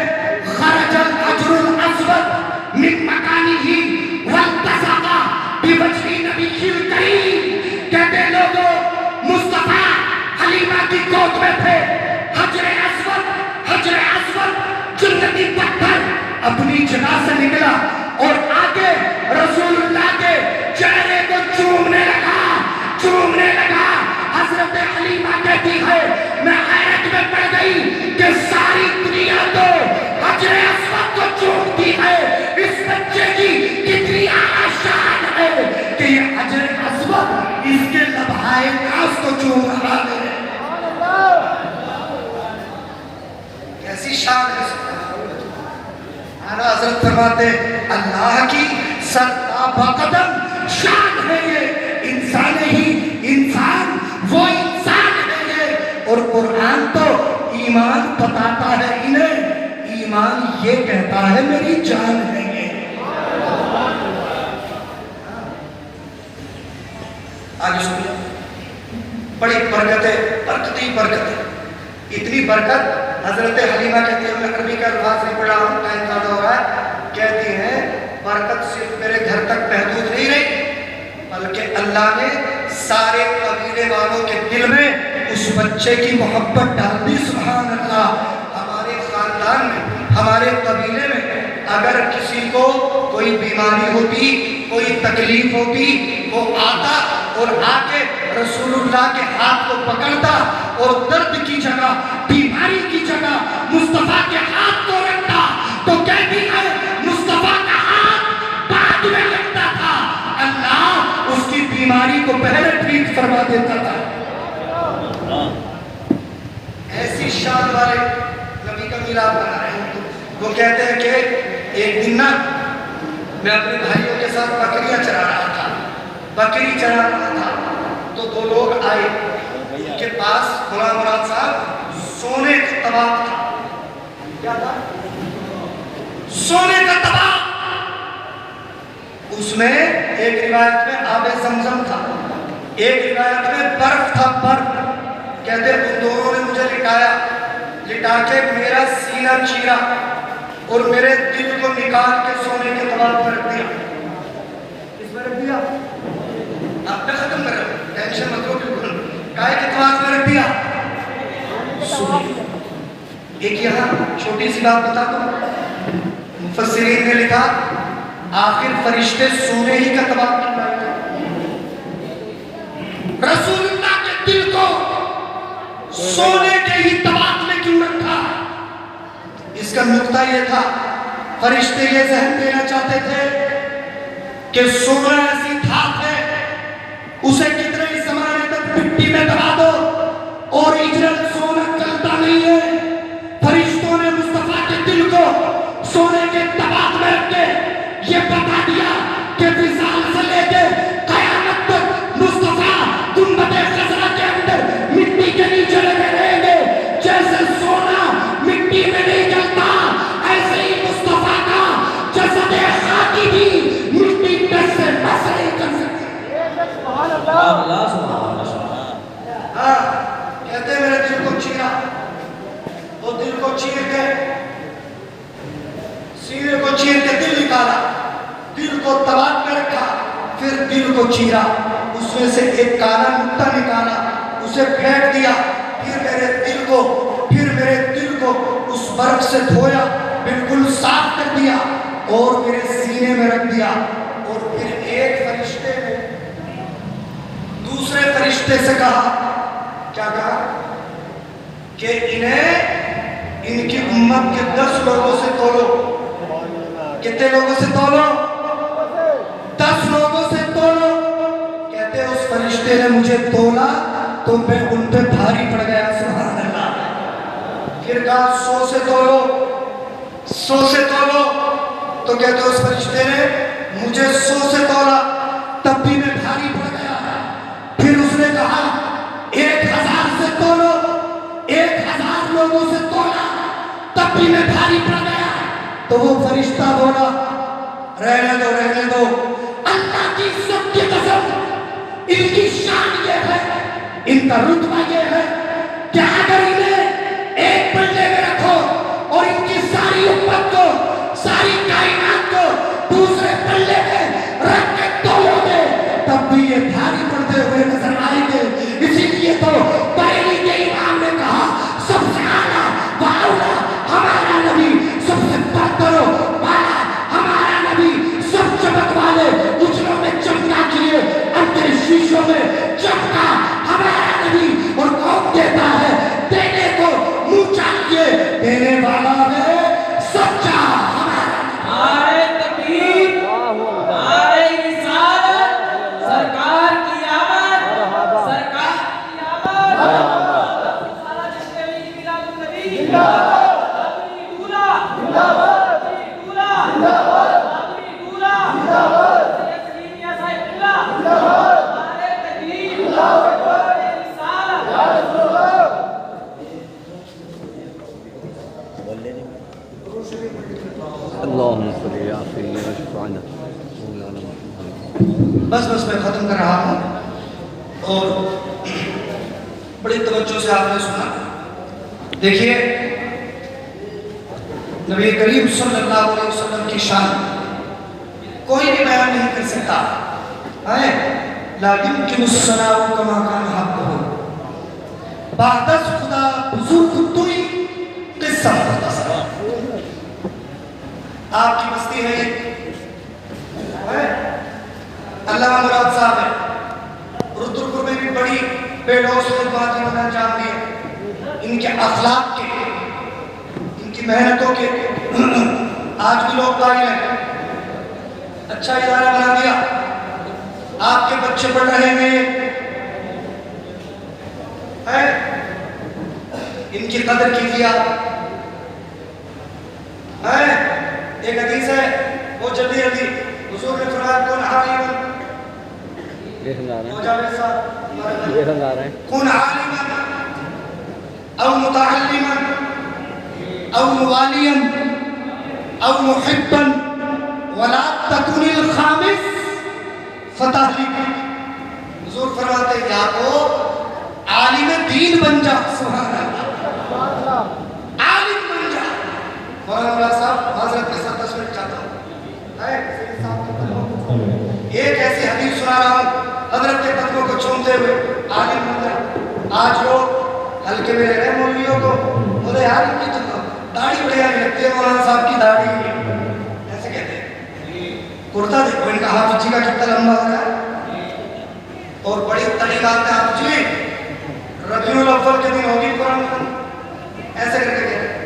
خرج الحجر الاسود من مکانہ والتصق بوجہ نبی الکریم، کہتے لوگوں مصطفیٰ حلیمہ کی گود میں تھے، حجر اسود جنتی پتھر اپنی جگہ سے نکلا اور آگے رسول اللہ کے چہرے کو چومنے لگا۔ حضرت حلیمہ کہتی ہے میں حیرت میں پڑ گئی کہ ساری دنیا تو حجر اسود کو چومتی ہے، اس بچے کی کتنی اعلیٰ شان ہے کہ یہ حجر اسود اس کے لبہائے ناز کو چوم رہا ہے۔ کیسی شان ہے، حضرت فرماتے اللہ کی سرتابہ قدم شان ہے یہ، انسان ہی انسان، وہ انسان ہے یہ۔ اور قرآن تو ایمان بتاتا ہے انہیں، ایمان یہ کہتا ہے میری جان ہے یہ۔ آگے سنیے، بڑی برکتی اتنی برکت حضرت حلیمہ کہتی ہے، میں عربی کا الفاظ نہیں پڑھا ہوں، ٹائم زیادہ ہو رہا ہے، کہتی ہیں برکت صرف میرے گھر تک محدود نہیں رہی بلکہ اللہ نے سارے قبیلے والوں کے دل میں اس بچے کی محبت ڈال دی، سبحان اللہ۔ ہمارے خاندان میں، ہمارے قبیلے میں اگر کسی کو کوئی بیماری ہوتی، کوئی تکلیف ہوتی، وہ آتا اور آ کے رسول اللہ کے ہاتھ کو پکڑتا اور درد کی جگہ، بیماری کی جگہ مصطفیٰ کے ہاتھ کو رکھتا تو کہتی ہے مصطفیٰ کا ہاتھ بعد میں لگتا تھا، اللہ اس کی بیماری کو پہلے ٹھیک فرما دیتا تھا۔ ایسی شان والے نبی کا میلاد بنا رہے ہیں۔ وہ کہتے ہیں کہ ایک دن نا میں اپنے بھائیوں کے ساتھ بکریاں چرا رہا تھا تو 2 لوگ آئے، ان کے پاس غلام مراد صاحب سونے کا طبق تھا۔ کیا تھا؟ سونے کا طبق، اس میں ایک روایت میں آب زمزم تھا، ایک روایت میں برف تھا، برف۔ کہتے ان دونوں نے مجھے لٹا کے میرا سینہ چیرا اور میرے دل کو نکال کے سونے کے طبق پر رکھ دیا۔ اس میں رکھ دیا، آپ نے ختم کر رہا ہوں، ٹینشن مت لو، بالکل کائے کے طبق میں رکھ دیا۔ ایک یہاں چھوٹی سی بات بتا دوں، مفسرین نے لکھا آخر فرشتے سونے ہی کا طبق کیوں لائے تھے؟ رسول اللہ کے دل کو سونے کے ہی طبق میں کیوں رکھا؟ اس کا نقطہ یہ تھا، فرشتے یہ ذہن دینا چاہتے تھے کہ سونا ایسی دھات ہے، اسے کتنے ہی زمانے تک مٹی میں دبا دو اور ہاتھ میں رکھ کے یہ بتا دیا کہ وصال سے لے کے قیامت تک مصطفیٰ گنبد خضرا کے اندر مٹی کے نیچے لگے رہیں گے. جیسے سونا مٹی میں نہیں جلتا ایسے ہی مصطفیٰ کا جسد خاکی بھی مٹی ٹچ سے بس نہیں کر سکتی. ہاں کہتے ہیں میرے دل کو چیرا, وہ دل کو چیر کے سینے کو چیر کے دل نکالا, دل کو تباہ کر رکھا, پھر دل کو چیرا, اس میں سے ایک کالا نقطہ نکالا, اسے پھینک دیا, پھر میرے دل کو اس برف سے دھویا, بالکل صاف کر دیا اور میرے سینے میں رکھ دیا. اور پھر ایک فرشتے نے دوسرے فرشتے سے کہا, کیا کہا کہ انہیں ان کی امت کے 10 لوگوں سے تولو. کتنے لوگوں سے تولو؟ 10 لوگوں سے تولو. کہتے اس فرشتے نے مجھے تولا تو میں ان پہ بھاری پڑ گیا. سبحان اللہ. پھر کہا 100 سے تولو, 100 سے تولو. تو کہتے اس فرشتے نے مجھے 100 سے تولا, تب بھی میں بھاری پڑ گیا. پھر اس نے کہا 1000 سے تولو, 1000 لوگوں سے تولا, تب بھی میں بھاری پڑ گیا. تو وہ فرشتہ بولا رہنے دو, اللہ کی عزت کی قسم, ان کی شان یہ ہے, ان کا رتبہ یہ ہے کہ اگر انہیں ایک پلڑے میں رکھو اور ان کی ساری امت کو, ساری کائنات کو دوسرے پلڑے میں رکھ کے تولو گے تب بھی یہ بھاری پڑتے ہوئے نظر آئیں گے. اسی لیے تو بریلی کے امام نے کہا سب سے اعلیٰ واولا ہمارا نبی, سب سے برتر والا ہمارا نبی, سب چمک والے اجلوں میں چمکا کیے اندر شیشوں میں چمکا ہمارا نبی. اور کون دیتا ہے؟ دینے کو منہ چاہیے, دینے والا ہے سچا ہمارا نعرہ تکبیر, نعرہ رسالت, سرکار کی آمد, سرکار کی آمد. رسالہ جشن عید میلاد النبی, بادری دولہ, بادری دولہ, بادری دولہ, سید سلیم یا صاحب اللہ, نعرہ تکبیر, نعرہ رسالت. اللهم صل على سيدنا وشفعنا مولانا محمد. بس میں ختم کر رہا ہوں, اور بڑی توجہ سے آپ نے سنا. دیکھیے نبی کریم صلی اللہ علیہ وسلم کی شان کوئی بھی بیان نہیں کر سکتا ہے. لا يمكن الثناء كما كان حقه, بعد از خدا بزرگ توئی قصہ مختصر. آپ کی بستی ہے یہ, علامہ مراد صاحب ہے, رودرپور میں بھی بڑی بے لوث خدمات انہوں نے انجام دیے. ان کے اخلاق کے, ان کی محنتوں کے آج بھی لوگ قائل ہیں. اچھا ادارہ بنا دیا, آپ کے بچے پڑھ رہے ہیں, ان کی قدر کیجیے آپ. ایک حدیث ہے وہ جلدی حضور نے فرمایا کن عالما, کن عالما او متعلما او موالیا او محبا ولا تکن الخامس فتہلک. حضور فرماتے ہیں یا تو عالم دین بن جا, سبحان اللہ, عالم بن جا. مولانا مراد صاحب حضرت کے ساتھ 10 منٹ چاہتا ہوں. ایک ایسی حدیث سنا رہا ہوں حضرت کے قدموں کو چومتے ہوئے, عالم بن جا. آج لوگ ہلکے میں رہے مولویوں کو, بولے یار ان کی داڑھی بڑھیا نہیں لگتی ہے, مولانا صاحب کی داڑھی ایسے کہتے ہیں. کرتا دیکھو ان کا حافظ جی کا کتنا لمبا ہو رہا ہے, اور بڑی طریقات ہے حافظ جی. ربیع الاول کے دن ہوگی قرآن ایسے کر کے کہتے ہیں.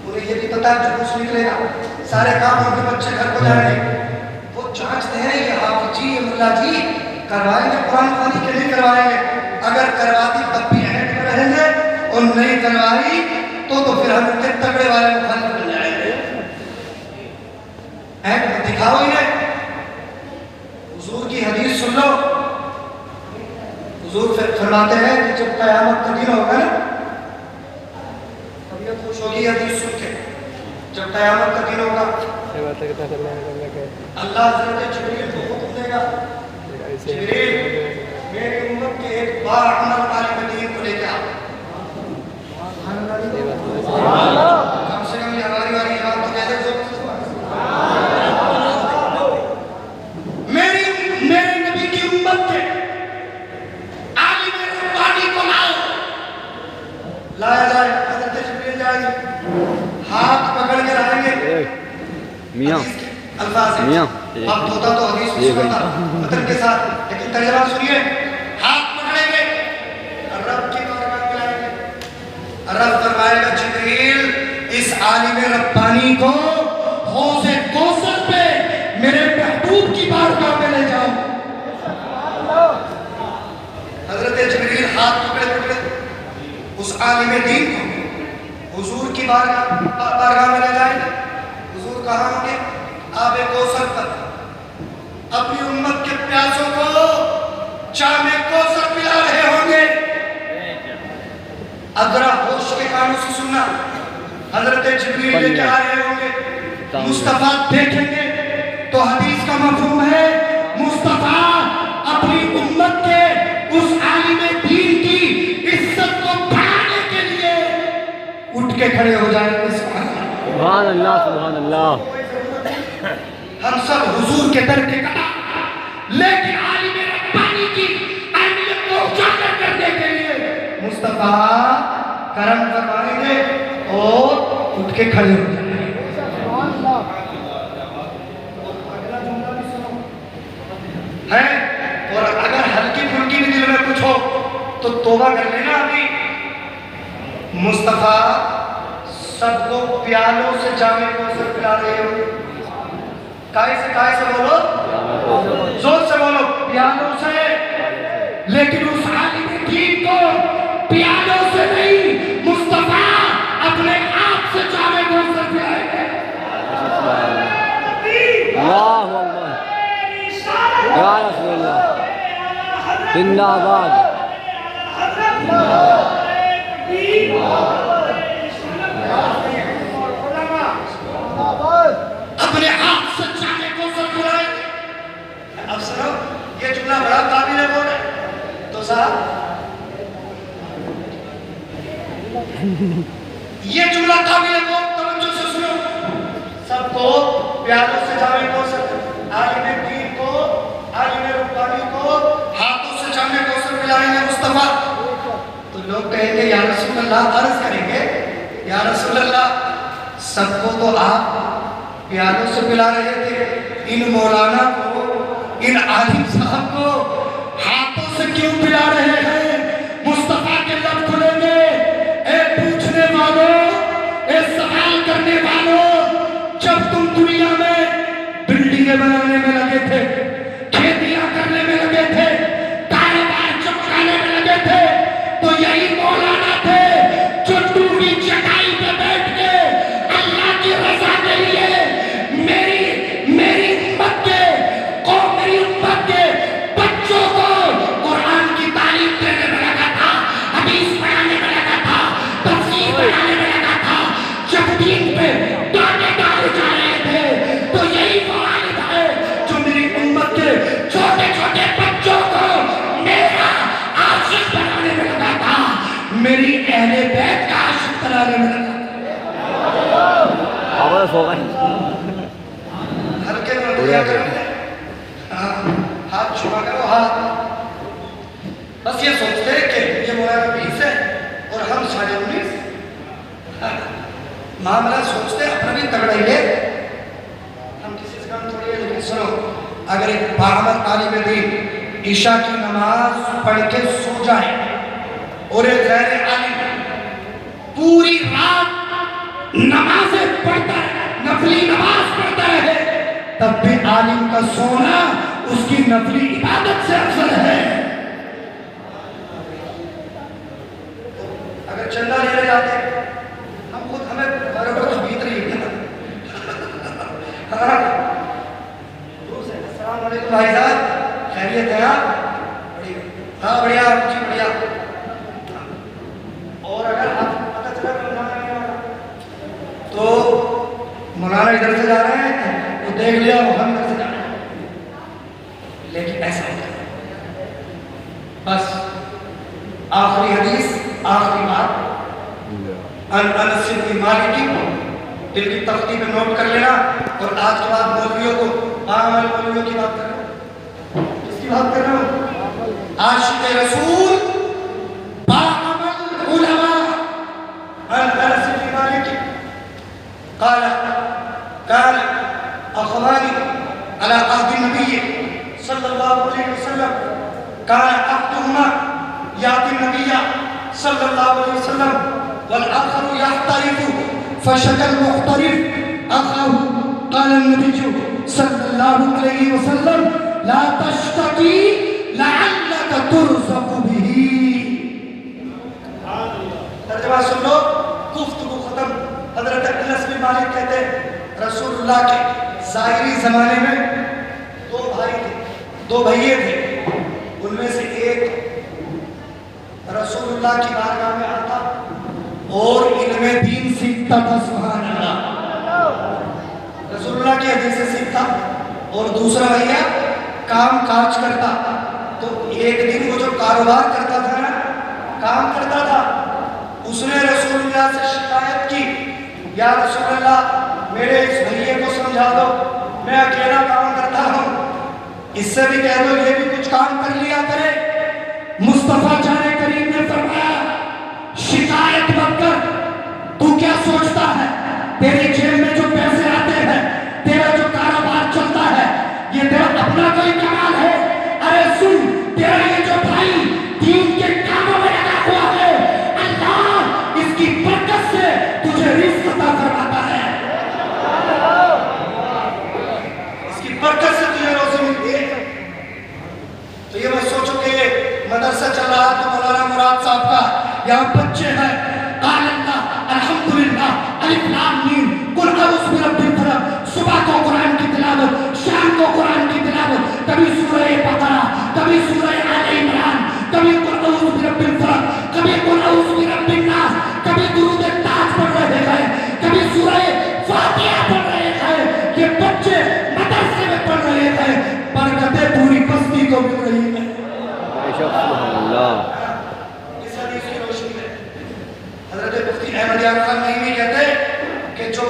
انہیں یہ بھی پتا ہے جلوس نکلے گا, سارے کام ان کے بچے گھر کو جائیں گے. وہ جانچتے ہیں یہ حافظ جی, یہ ملا جی کروائیں گے قرآن خوانی کے نہیں کروائیں گے. اگر کرواتی تب بھی اینڈ میں رہیں گے, اور نہیں کروائی تو پھر ہم کے تگڑے والے مخالف بن جائیں گے. دکھاؤ انہیں. حضور کی حدیث سن لو. حضور فرماتے ہیں کہ جب قیامت کا دن ہوگا نا, طبیعت خوش ہوگی حدیث سن کے. جب قیامت کا دن ہوگا اللہ حضرت جبریل کو حکم دے گا, جبریل میری امت کے ایک باعمل عالم دین کو لے کے آؤ. کم سے کم یہ ہماری والی بات تو کہہ دے. میرے نبی کی امت کے عالم ربانی کو لاؤ. لایا جائے, حضرت جبریل جائیں گے, ہاتھ پکڑ کے لائیں گے. میاں الفاظ میاں اب ہوتا تو حدیث سنتا مطلب کے ساتھ, لیکن ترجمہ سنیے. ہاتھ پکڑیں گے, رب کی بارگاہ میں لائیں گے. رب فرمائے گا جبریل اس عالم ربانی کو حوض کوثر پہ میرے محبوب کی بارگاہ میں لے جاؤ. حضرت جبریل ہاتھ پکڑے پکڑے اس عالم دین کو حضور کی بارگاہ میں لے جائیں گے. حضور کہاں ہوں گے؟ آب کوثر پر اپنی امت کے پیاسوں کو جام کوثر پلا رہے ہوں گے. ذرا ہوش کے کانوں سے سننا. حضرت جبریل لے کے آ رہے ہوں گے, مصطفیٰ دیکھیں گے تو حدیث کا مفہوم ہے مصطفیٰ اپنی امت کے اس عالم دین کی عزت کو بڑھانے کے لیے اٹھ کے کھڑے ہو جائیں گے. سبحان اللہ سبحان اللہ. ہم سب حضور کے در کے قدم, لیکن عالم ربانی کی اہمیت کو اجاگر کرنے کے لیے مصطفیٰ کرم فرمائیں گے اور اٹھ کے کھڑے ہو جائیں گے. ہے اور اگر ہلکی پھلکی بھی دل میں کچھ ہو تو توبہ کر لینا. ابھی مصطفیٰ سب کو پیالوں سے جامع کوثر پلا رہے ہو. کائے سے بولو, زور سے بولو, پیالوں سے. لیکن اس عالم دین کو پیالوں سے نہیں, مصطفیٰ اپنے آپ سے جامع کوثر پلائیں گے. اللہ اکبر یا رسول اللہ زندہ آباد. اپنے آپ سے جامع کوثر پلائیں گے. اب سنو, یہ جملہ بڑا قابل غور ہے. تو صاحب یہ جملہ قابل غور, توجہ سے سنو. سب کو پیالوں سے جامع کوثر, عالم دین کو, عالم ربانی کو ہاتھوں سے جامع کوثر پلائیں گے مصطفیٰ. تو لوگ کہیں گے یا رسول اللہ, عرض کریں گے یا رسول اللہ سب کو تو آپ پیالوں سے پلا رہے تھے, ان مولانا کو, ان عالم صاحب کو ہاتھوں سے کیوں پلا رہے ہیں؟ مصطفیٰ کے لب کھلیں گے, اے پوچھنے والوں, اے سوال کرنے والوں, جب تم دنیا میں بلڈنگیں بنانے میں لگے تھے, کھیتیاں کرنے میں لگے تھے, کاروبار چمکانے میں لگے تھے, تو یہی مولانا تھے جو ٹوٹی چٹائی پہ بیٹھ کے اللہ کی رضا کے لیے میری امت کے بچوں کو قرآن کی تعلیم دینے میں لگا تھا, حدیث پڑھانے میں لگا تھا, تفسیر پڑھانے میں لگا تھا. جب دین پہ ڈانٹے ڈالے جا رہے تھے تو یہی والد ہے جو میری امت کے چھوٹے چھوٹے بچوں کو میرا عاشق بنانے میں لگا تھا, میری اہل بیت کا عاشق بنانے میں لگا تھا. آواز ہو گئی. ہلکے میں دیا کرو, ہاتھ چھپا کرو, ہاتھ. بس یہ سوچتے ہیں کہ یہ مولانا 20 ہے اور ہم 19.5. معاملہ سوچتے اپنا بھی تگڑا ہی ہے, ہم کسی سے کم تھوڑی ہے. لیکن سنو, اگر ایک باعمل عالم دین عشاء کی نماز پڑھ کے سو جائے اور ایک غیر عالم پوری رات نمازیں پڑھتا ہے, نفلی نماز پڑھتا ہے, تب بھی عالم کا سونا اس کی نفلی عبادت سے افضل ہے. اگر چندہ لینے جاتے ہم خود, ہمیں ہمارے اوپر تو بیت رہی ہے. السلام علیکم بھائی صاحب، خیریت ہے بڑھیا؟ ہاں بڑھیا جی بڑھیا. اور اگر آپ کو پتہ چلا کہ مولانا نہیں آ رہا تو مولانا ادھر سے جا رہے ہیں تو دیکھ لیا وہ ہم ادھر سے جا رہے ہیں. لیکن ایسا ہوتا ہے. بس آخری حدیث آخری بات ان انس بن مالک کی دل کی تختی پہ نوٹ کر لینا. اور آج کے بعد مولویوں کو عامل مولویوں کی بات کر رہا ہوں. کس کی بات کر رہا ہوں؟ عاشق رسول باعمل علماء. ان انس بن مالک قال كان اخواني على عهد النبي صلى الله عليه وسلم كان احدهما ياتي النبي صلى الله عليه وسلم والآخر يحترف فشكى المحترف أخاه. قال النبي صلى الله عليه وسلم لا تشتكي لعلك ترزق به. ترجمہ سن لو، گفتگو ختم. حضرت انس بن مالک کہتے ہیں رسول اللہ کے ظاہری زمانے میں دو بھائی تھے، دو بھائیے تھے. ان میں سے ایک رسول اللہ کی بارگاہ میں آتا اور علم دین سیکھتا تھا. سبحان اللہ. رسول اللہ کی حدیثیں سیکھتا. اور دوسرا بھیا کام کاج کرتا. تو ایک دن وہ جو کاروبار کرتا تھا نا، کام کرتا تھا، اس نے رسول اللہ سے شکایت کی، یا رسول اللہ میرے اس بھائیے کو سمجھا دو، میں اکیلا کام کرتا ہوں، اس سے بھی کہہ دو یہ بھی کچھ کام کر لیا کرے. مصطفیٰ جان کریم نے فرمایا شکایت مت کر. تو کیا سوچتا ہے تیری جیب میں جو پیسے آتے ہیں، تیرا جو کاروبار چلتا ہے، یہ تیرا اپنا کوئی کمال ہے؟ ارے سن، تیرا یہ جو بھائی دین کے کاموں میں لگا ہوا ہے، اللہ اس کی برکت سے تجھے رزق عطا فرماتا ہے. اس کی برکت سے تجھے روزی ملتی ہے. تو یہ میں سوچو کہ یہ مدرسہ چل رہا ہے تو مولانا مراد صاحب کا یہاں بچے ہیں. قال اللہ الحمدللہ الف لام میم قل اعوذ برب الفلق. صبح کو قرآن کی تلاوت، شام کو قرآن کی تلاوت، کبھی سورہ بقرہ، کبھی سورہ آل عمران، کبھی قل اعوذ برب الفلق، کبھی قل اعوذ برب الناس، کبھی درود تاج پڑھ رہے ہیں، کبھی سورہ فاتحہ پڑھ رہے ہیں. یہ بچے مدرسے میں پڑھ رہے ہیں، برکتیں پوری بستی کو مل رہی ہیں. سبحان اللہ. اس حدیث کی روشنی میں حضرت مفتی احمد یار خان نعیمی کہتے ہیں کہ جو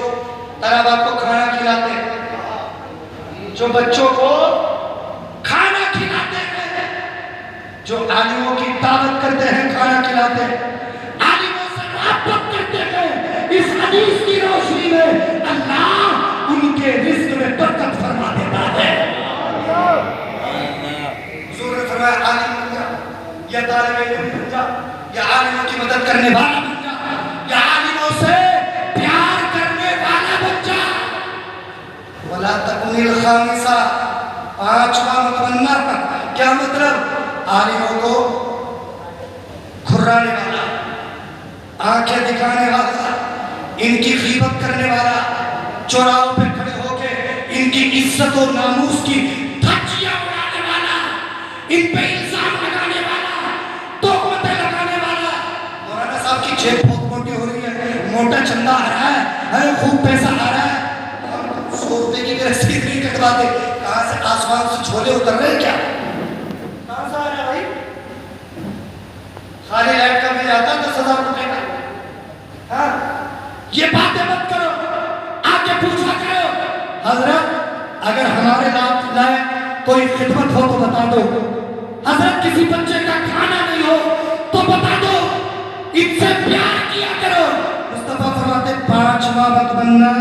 طلباء کو کھانا کھلاتے ہیں، جو بچوں کو کھانا کھلاتے ہیں، جو عالموں کی دعوت کرتے ہیں، کھانا کھلاتے ہیں، عالموں سے محبت کرتے ہیں، اس حدیث کی روشنی میں اللہ ان کے رزق میں برکت فرما دیتا ہے. حضور نے فرمایا عالم بن جا، یا طالب علم بن جا، یا عالموں کی مدد کرنے والا بن جا، یا عالموں سے پیار کرنے والا بن جا. ولا تکن الخامسہ، پانچواں مت بننا. کیا مطلب؟ عالموں کو کھرانے والا، آنکھیں دکھانے والا، ان کی غیبت کرنے والا، چوراہوں پہ کھڑے ہو کے ان کی عزت و ناموس کی دھجیاں اڑانے والا، ان پہ الزام لگانے والا، تہمتیں لگانے والا. مولانا صاحب کی جیب بہت موٹی ہو رہی ہے، موٹا چندہ آ رہا ہے، خوب پیسہ آ رہا ہے، 100 روپے کی بھی رسید نہیں کٹواتے. کہاں سے آسمان سے چھولے اتر رہے ہیں کیا؟ کہاں سے آ رہا ہے بھائی؟ خالی لائٹ کا بل آتا 10,000 روپے کا. ہاں یہ باتیں مت کرو، آگے پوچھا کرو. حضرت اگر ہمارے لائے کوئی خدمت ہو تو بتا دو. حضرت کسی بچے کا کھانا نہیں ہو تو بتا دو، ان سے پیار کیا کرو. مصطفیٰ فرماتے پانچواں مت بننا،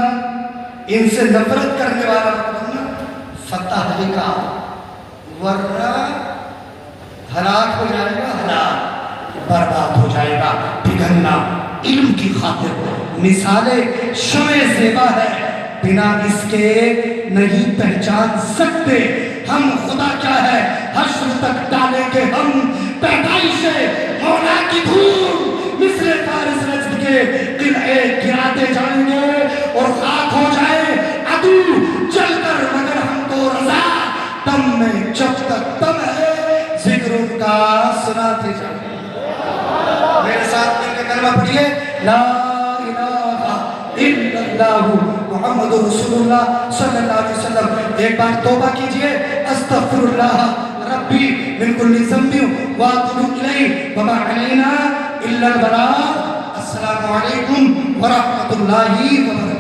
ان سے نفرت کرنے والا مت بننا. فتح لکھا ورنہ ہلاک ہو جائے گا، ہلاک برباد ہو جائے گا. پگھلنا علم کی خاطر مثالیں شمع زیبا ہے، بنا اس کے نہیں پہچان سکتے ہم خدا کیا ہے. حشر تک ڈالیں گے ہم پیدائش مولا کی دھول، مثل فارس نجد کے قلعے گراتے جائیں گے اور خاک ہو جائے عدو جل کر، مگر ہم کو رضا دم کلمہ پڑھیے لا الہ الا اللہ محمد رسول اللہ صلی اللہ علیہ وسلم. ایک بار توبہ کیجئے استغفر اللہ ربی من کل ذنب واتوب الیہ وما علینا الا البلاغ. السلام علیکم ورحمۃ اللہ وبرکاتہ.